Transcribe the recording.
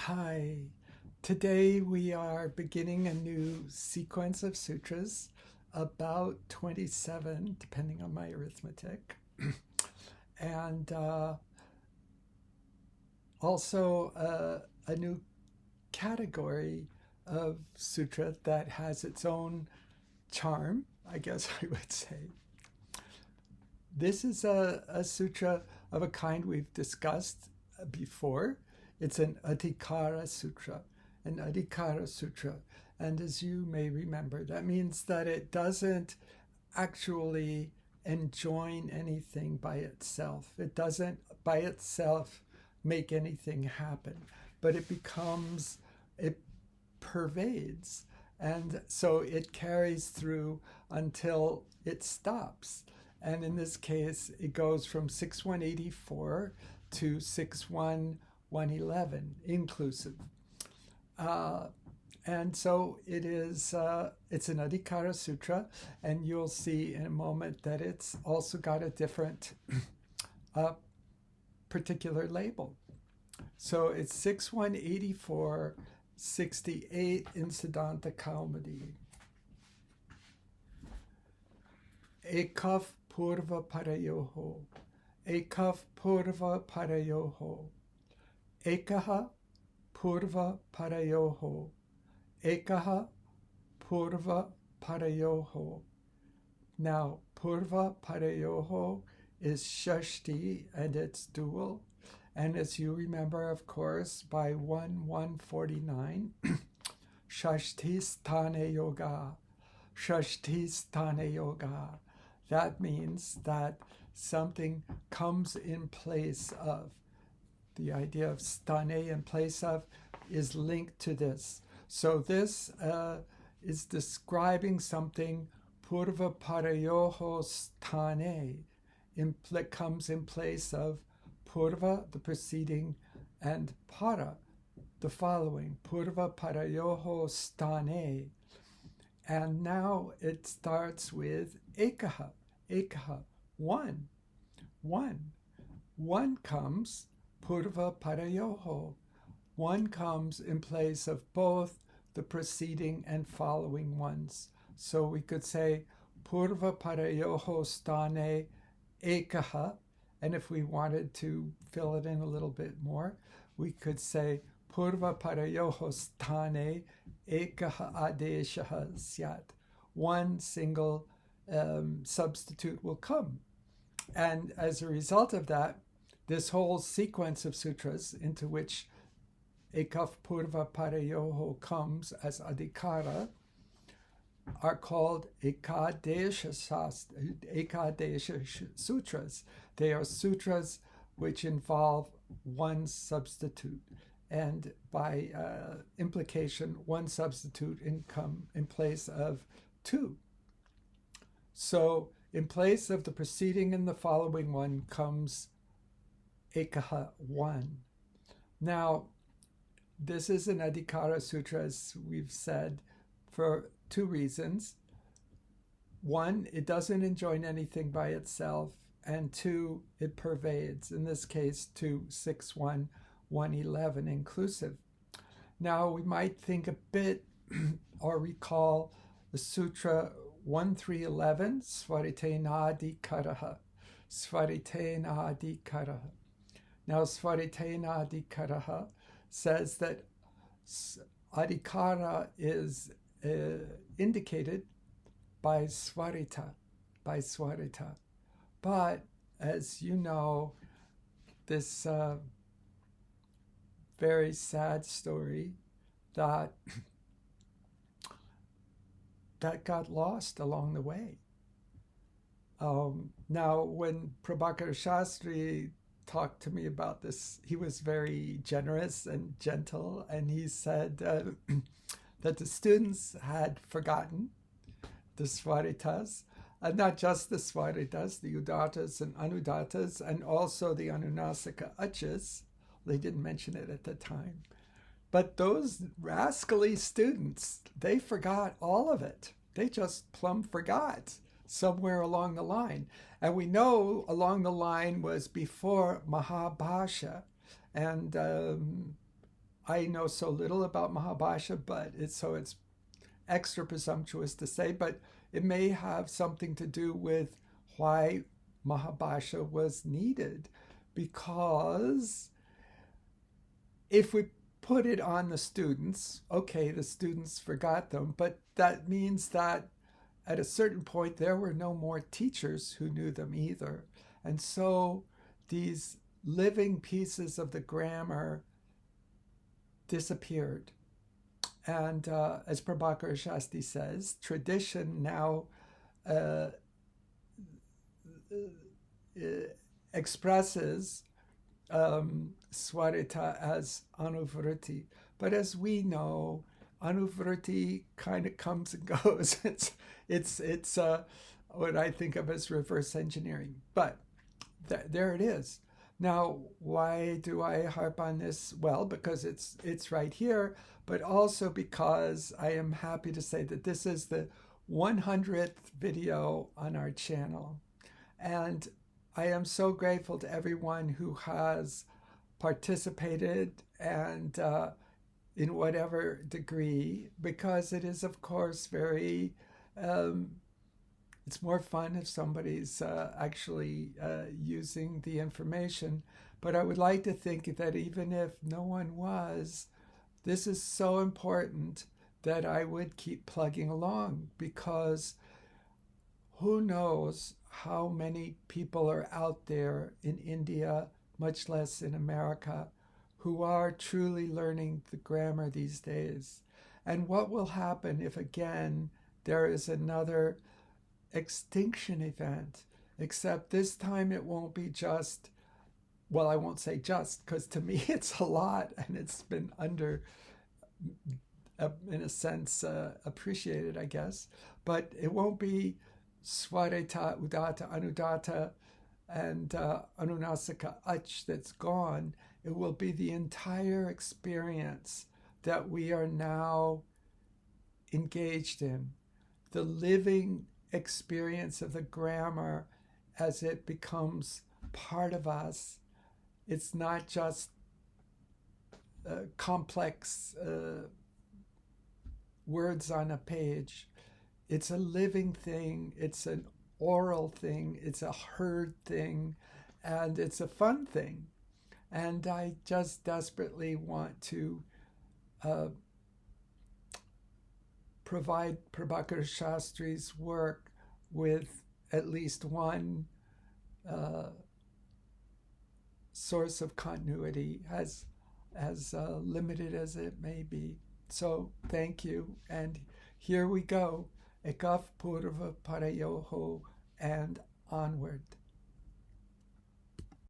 Hi. Today we are beginning a new sequence of sutras, about 27, depending on my arithmetic. and also a new category of sutra that has its own charm, I guess I would say. This is a sutra of a kind we've discussed before. It's an Adhikara Sutra, an Adhikara Sutra. And as you may remember, that means that it doesn't actually enjoin anything by itself. It doesn't by itself make anything happen, but it pervades. And so it carries through until it stops. And in this case, it goes from 6184 to 61111 inclusive. And so it's an Adhikara Sutra, and you'll see in a moment that it's also got a different particular label. So it's 6184, 68 in Siddhanta Kaumadi. Ekaf purva parayoho. Ekaf purva parayoho. Ekaha purva parayoho. Ekaha purva parayoho. Now, purva parayoho is shashti and it's dual. And as you remember, of course, by 149, shashti sthane yoga. Shashti sthane yoga. That means that something comes in place of. The idea of sthane in place of is linked to this. So this is describing something purva parayoho sthane. Comes in place of purva, the preceding, and para, the following. Purva parayoho sthane. And now it starts with ekaha. Ekaha, one. One comes, purva parayoho. One comes in place of both the preceding and following ones. So we could say purva parayoho sthane ekaha. And if we wanted to fill it in a little bit more, we could say purva parayoho sthane ekaha adeshaha syat. One single substitute will come. And as a result of that, this whole sequence of sutras into which ekaf purva parayoho comes as adhikara are called ekadesha sutras. They are sutras which involve one substitute, and by implication, one substitute in place of two. So in place of the preceding and the following one comes ekaha, one. Now, this is an Adhikara Sutra, as we've said, for two reasons. One, it doesn't enjoin anything by itself, and two, it pervades, in this case, to 61111 inclusive. Now, we might think a bit or recall the Sutra 1311, Svaritenadikaraha. Svaritenadikaraha. Now, Svaritenadikaraha says that adhikara is indicated by svarita. But as you know, this very sad story that got lost along the way. Now, when Prabhakara Shastri talked to me about this, he was very generous and gentle, and he said that the students had forgotten the svaritas, and not just the svaritas, the udatas and anudatas, and also the anunasika achas. They didn't mention it at the time. But those rascally students, they forgot all of it. They just plumb forgot somewhere along the line. And we know along the line was before Mahabhasha, and I know so little about Mahabhasha, but it's extra presumptuous to say, but it may have something to do with why Mahabhasha was needed, because if we put it on the students, okay, the students forgot them, but that means that at a certain point there were no more teachers who knew them either. And so these living pieces of the grammar disappeared. And as Prabhakara Shastri says, tradition now expresses Swarita as Anuvriti. But as we know, Anuvriti kind of comes and goes. It's what I think of as reverse engineering. But there it is. Now, why do I harp on this? Well, because it's right here, but also because I am happy to say that this is the 100th video on our channel. And I am so grateful to everyone who has participated, and in whatever degree, because it is, of course, very, it's more fun if somebody's actually using the information. But I would like to think that even if no one was, this is so important that I would keep plugging along, because who knows how many people are out there in India, much less in America, who are truly learning the grammar these days. And what will happen if, again, there is another extinction event, except this time it won't be just, well, I won't say just, because to me it's a lot, and it's been in a sense, appreciated, I guess. But it won't be Swarita, Udata, Anudata, and Anunasika Ach that's gone. It will be the entire experience that we are now engaged in, the living experience of the grammar as it becomes part of us. It's not just complex words on a page. It's a living thing. It's an oral thing. It's a heard thing. And it's a fun thing. And I just desperately want to provide Prabhakara Shastri's work with at least one source of continuity, as limited as it may be. So thank you. And here we go. Ekaf Purva Parayoho and onward.